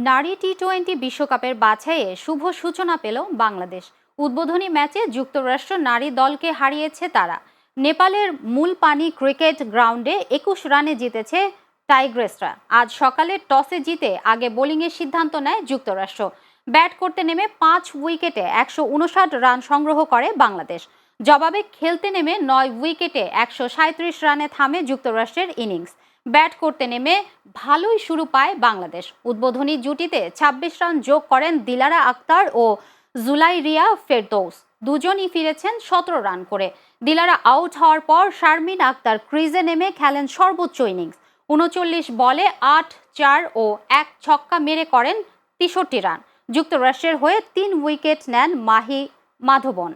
নারী টি-20 বিশ্বকাপের বাছাইয়ে শুভ সূচনা পেল বাংলাদেশ। উদ্বোধনী ম্যাচে যুক্তরাষ্ট্র নারী দলকে হারিয়েছে তারা। নেপালের মূলপানি ক্রিকেট গ্রাউন্ডে 21 রানে জিতেছে টাইগ্রেসরা। আজ সকালে টসে জিতে আগে বোলিংয়ের সিদ্ধান্ত নেয় যুক্তরাষ্ট্র। ব্যাট করতে নেমে 5 উইকেটে 159 রান সংগ্রহ করে বাংলাদেশ। জবাবে খেলতে নেমে 9 উইকেটে 137 রানে থামে যুক্তরাষ্ট্রের ইনিংস। ব্যাট করতে নেমে ভালোই শুরু পায় বাংলাদেশ। উদ্বোধনী জুটিতে 26 রান যোগ করেন দিলারা আক্তার ও জুলাইরিয়া ফেরদৌস। দুজনই ফিরেছেন 17 রান করে। দিলারা আউট হওয়ার পর শারমিন আক্তার ক্রিজে নেমে খেলেন সর্বোচ্চ ইনিংস। 39 বলে 8, 4 ও 1 ছক্কা মেরে করেন 63 রান। যুক্তরাষ্ট্রের হয়ে 3 উইকেট নেন মাহি মাধবন।